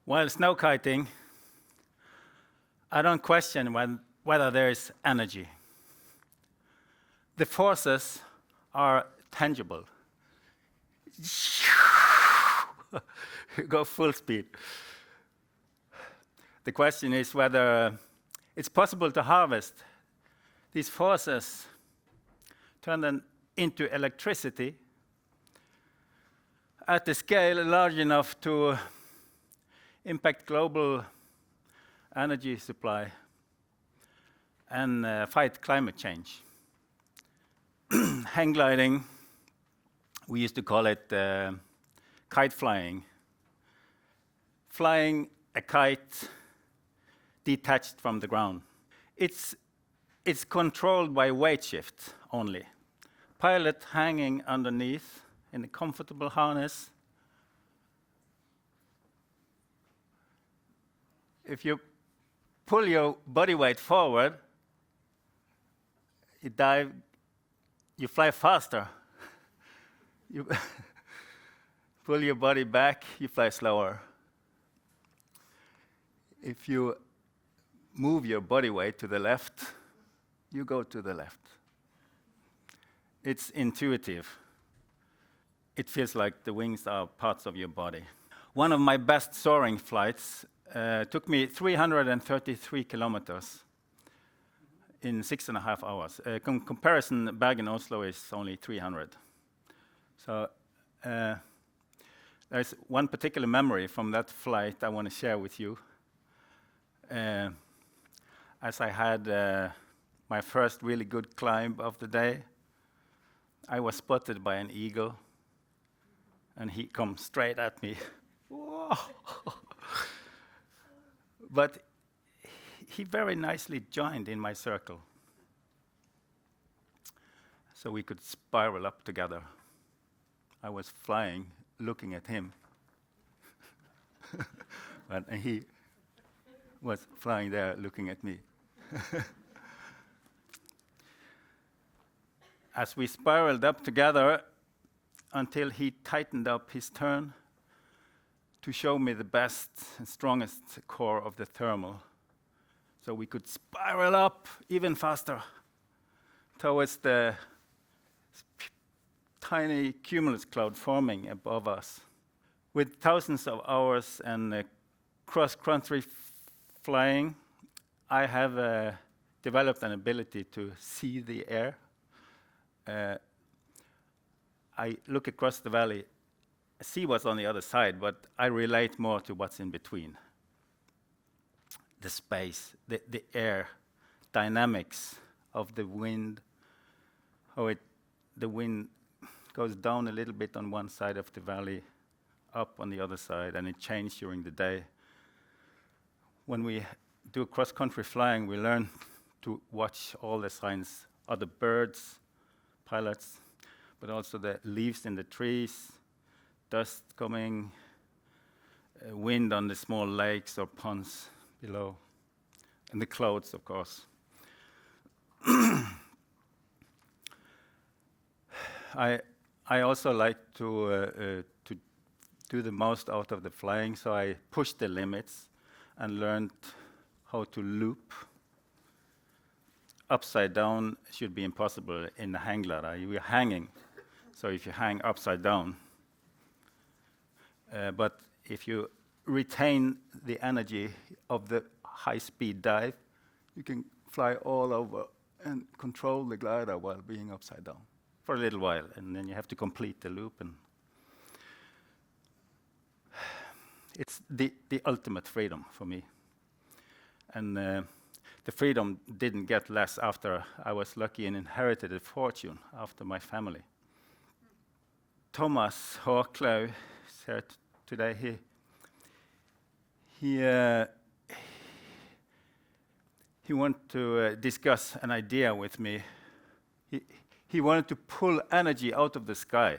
While snow kiting, I don't question whether there is energy. The forces are tangible. You go full speed. The question is whether it's possible to harvest these forces, turn them into electricity at a scale large enough to impact global energy supply and fight climate change. Hang gliding, we used to call it kite flying. Flying a kite detached from the ground. It's controlled by weight shift only. Pilot hanging underneath in a comfortable harness. If you pull your body weight forward, you dive, you fly faster. You pull your body back, you fly slower. If you move your body weight to the left, you go to the left. It's intuitive. It feels like the wings are parts of your body. One of my best soaring flights took me 333 kilometers in 6.5 hours. Comparison, Bergen-Oslo is only 300. So there's one particular memory from that flight I want to share with you. As I had my first really good climb of the day, I was spotted by an eagle, and he comes straight at me. Whoa. But he very nicely joined in my circle, so we could spiral up together. I was flying, looking at him, but he was flying there, looking at me. As we spiraled up together until he tightened up his turn to show me the best and strongest core of the thermal, so we could spiral up even faster towards the tiny cumulus cloud forming above us. With thousands of hours and cross-country flying, I have developed an ability to see the air. I look across the valley, see what's on the other side, but I relate more to what's in between. The space, the air, dynamics of the wind, how the wind goes down a little bit on one side of the valley, up on the other side, and it changes during the day. When we do cross-country flying, we learn to watch all the signs, other birds, pilots, but also the leaves in the trees, dust coming, wind on the small lakes or ponds below, and the clouds, of course. I also like to do the most out of the flying, so I pushed the limits and learned how to loop. Upside down should be impossible in the hang glider. You're hanging, so if you hang upside down, but if you retain the energy of the high-speed dive, you can fly all over and control the glider while being upside down for a little while, and then you have to complete the loop. And it's the ultimate freedom for me. And the freedom didn't get less after I was lucky and inherited a fortune after my family. Thomas Håklau said today he wanted to discuss an idea with me. He wanted to pull energy out of the sky,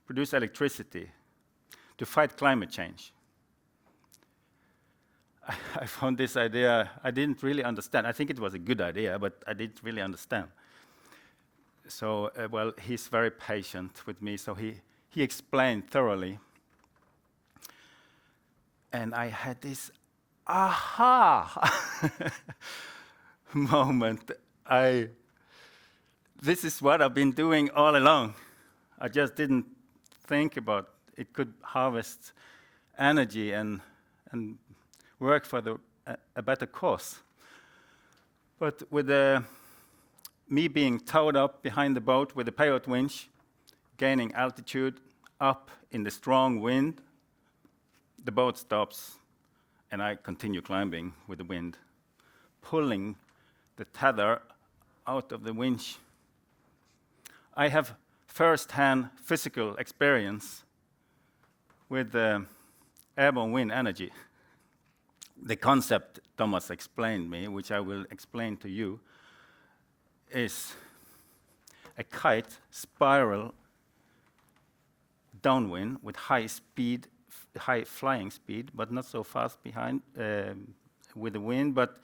produce electricity, to fight climate change. I found this idea, I didn't really understand. I think it was a good idea, but I didn't really understand. So, well, he's very patient with me, so he explained thoroughly. And I had this aha moment. This is what I've been doing all along. I just didn't think about it could harvest energy and work for a better cause. But with me being towed up behind the boat with the payout winch, gaining altitude up in the strong wind, the boat stops, and I continue climbing with the wind, pulling the tether out of the winch. I have first-hand physical experience with airborne wind energy. The concept Thomas explained me, which I will explain to you, is a kite spiral downwind with high speed, high flying speed, but not so fast behind with the wind. But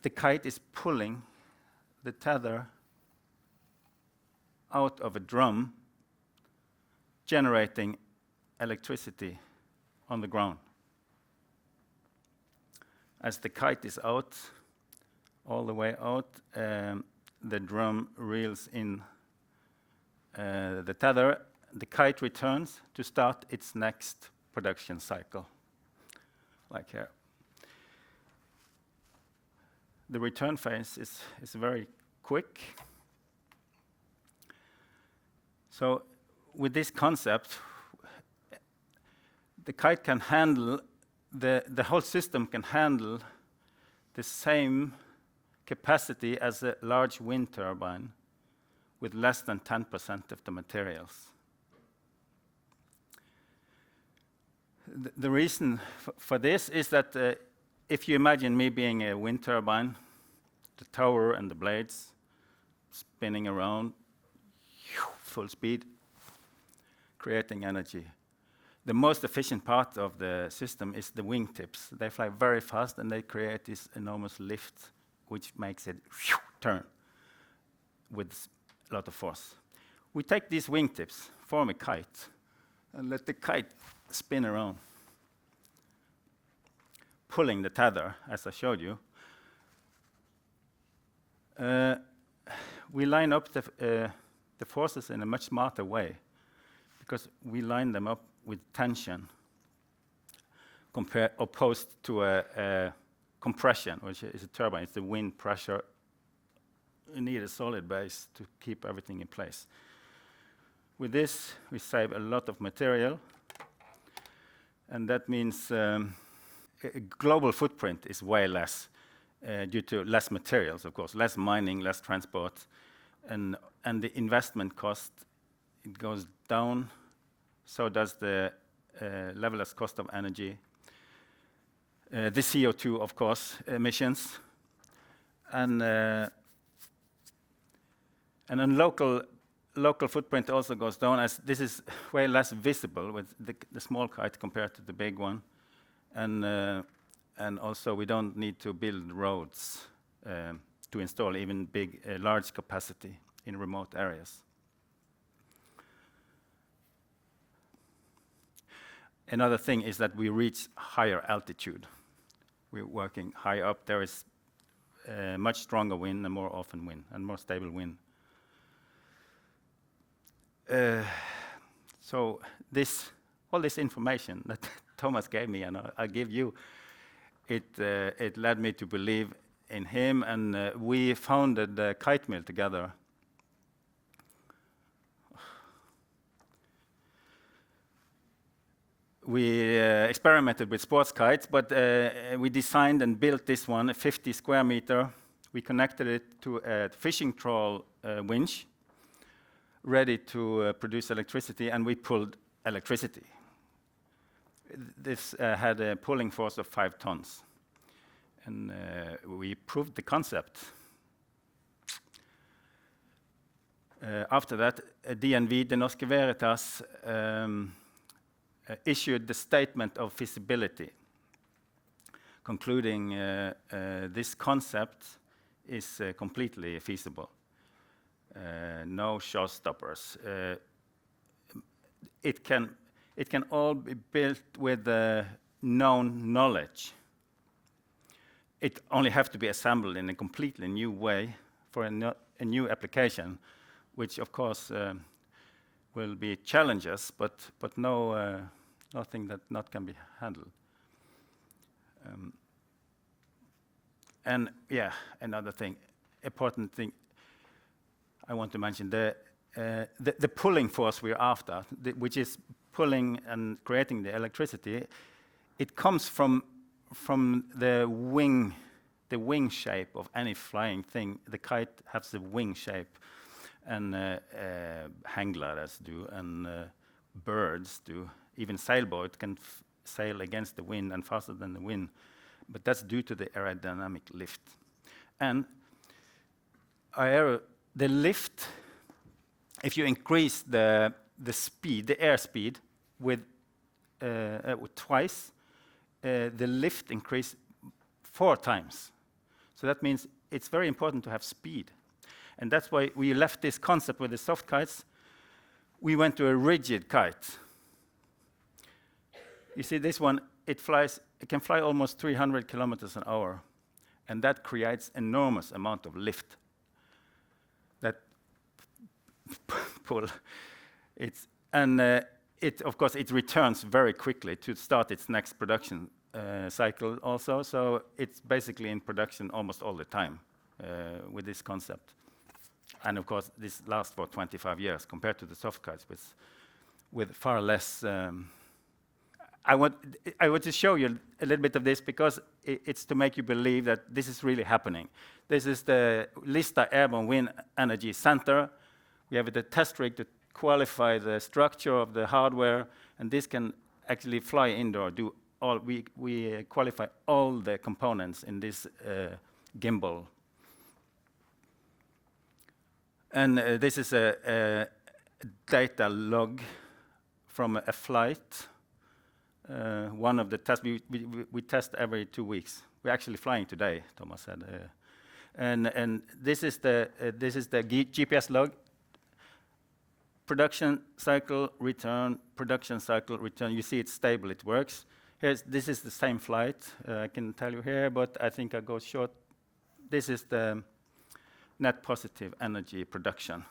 the kite is pulling the tether out of a drum, generating electricity on the ground. As the kite is out, all the way out, the drum reels in the tether. The kite returns to start its next production cycle, like here. The return phase is very quick. So with this concept, the kite can handle, the whole system can handle the same capacity as a large wind turbine with less than 10% of the materials. The reason for this is that if you imagine me being a wind turbine, the tower and the blades spinning around, full speed, creating energy. The most efficient part of the system is the wingtips. They fly very fast and they create this enormous lift, which makes it turn with a lot of force. We take these wingtips, form a kite, and let the kite spin around, pulling the tether, as I showed you. We line up the forces in a much smarter way, because we line them up with tension, opposed to a compression, which is a turbine. It's the wind pressure. You need a solid base to keep everything in place. With this, we save a lot of material, and that means a global footprint is way less due to less materials, of course, less mining, less transport, and the investment cost, it goes down. So does the levelized cost of energy, the CO2, of course, emissions, and then local footprint also goes down, as this is way less visible with the small kite compared to the big one, and also we don't need to build roads to install even large capacity in remote areas. Another thing is that we reach higher altitude. We're working high up. There is much stronger wind and more often wind and more stable wind. So all this information that Thomas gave me and I give you, it led me to believe in him, and we founded the kite mill together. We experimented with sports kites, but we designed and built this one, a 50 square meter. We connected it to a fishing trawl winch, ready to produce electricity, and we pulled electricity. This had a pulling force of 5 tons. And we proved the concept. After that, DNV, the Norske Veritas, issued the statement of feasibility, concluding this concept is completely feasible. No showstoppers. It can all be built with known knowledge. It only have to be assembled in a completely new way for a new application, which of course will be challenges, but nothing that not can be handled. And yeah, another thing, important thing I want to mention, the pulling force we're after, which is pulling and creating the electricity, it comes from the wing shape of any flying thing. The kite has the wing shape, and hang gliders do, and birds do. Even sailboat can sail against the wind and faster than the wind, but that's due to the aerodynamic lift. And the lift, if you increase the speed, the airspeed, with twice, the lift increase 4 times. So that means it's very important to have speed. And that's why we left this concept with the soft kites. We went to a rigid kite. You see this one, it can fly almost 300 kilometers an hour. And that creates enormous amount of lift. That pull. Of course, it returns very quickly to start its next production cycle also. So it's basically in production almost all the time with this concept. And of course, this lasts for 25 years compared to the soft kites with far less. I want to show you a little bit of this because it's to make you believe that this is really happening. This is the Lista Airborne Wind Energy Center. We have the test rig to qualify the structure of the hardware, and this can actually fly indoor. We qualify all the components in this gimbal. And this is a data log from a flight. One of the tests, we test every 2 weeks. We're actually flying today, Thomas said. And this is the GPS log. Production cycle, return, production cycle, return. You see it's stable, it works. This is the same flight, I can tell you here, but I think I go short. This is the net positive energy production,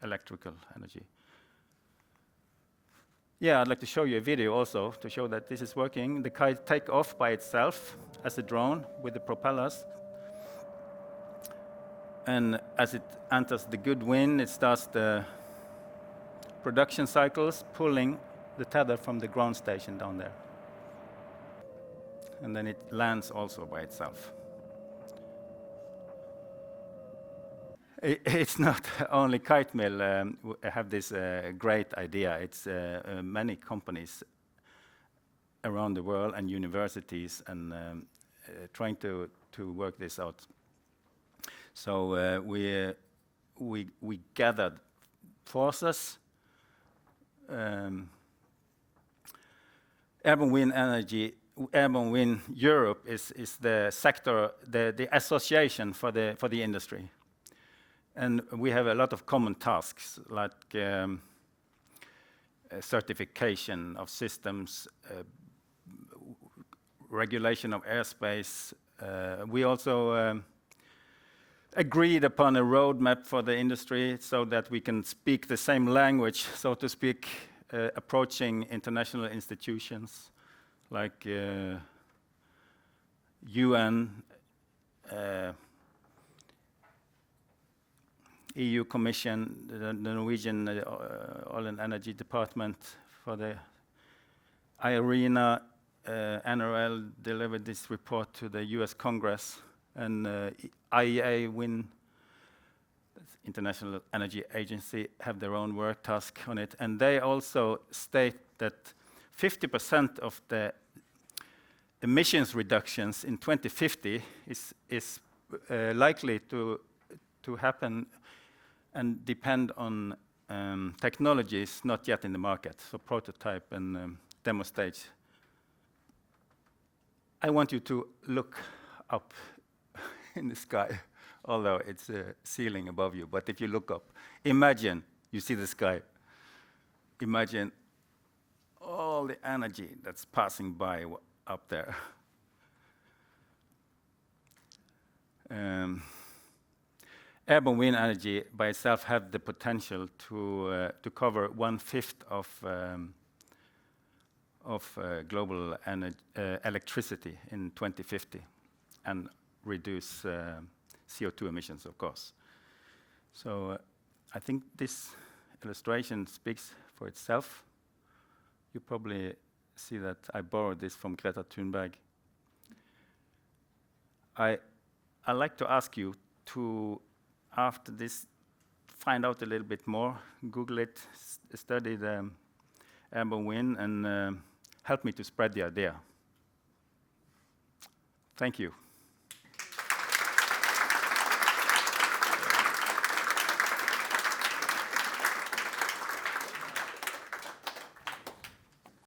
electrical energy. Yeah, I'd like to show you a video also to show that this is working. The kite takes off by itself as a drone with the propellers. And as it enters the good wind, it starts the production cycles, pulling the tether from the ground station down there. And then it lands also by itself. It's not only Kite Mill have this great idea. It's many companies around the world and universities and trying to work this out. So we gathered forces. Airborne Wind Energy, Airborne Wind Europe is the sector, the association for the industry. And we have a lot of common tasks, like certification of systems, regulation of airspace. We also agreed upon a roadmap for the industry so that we can speak the same language, so to speak, approaching international institutions like UN, EU Commission, the Norwegian Oil and Energy Department for the IRENA. NRL delivered this report to the US Congress, and IEA Wind, International Energy Agency, have their own work task on it. And they also state that 50% of the emissions reductions in 2050 is likely to happen and depend on technologies not yet in the market, so prototype and demo stage. I want you to look up in the sky, although it's a ceiling above you. But if you look up, imagine you see the sky. Imagine all the energy that's passing by up there. Airborne wind energy by itself have the potential to cover 1/5 of global electricity in 2050 and reduce CO2 emissions, of course. So I think this illustration speaks for itself. You probably see that I borrowed this from Greta Thunberg. I'd like to ask you to, after this, find out a little bit more, Google it, study the airborne wind, and help me to spread the idea. Thank you.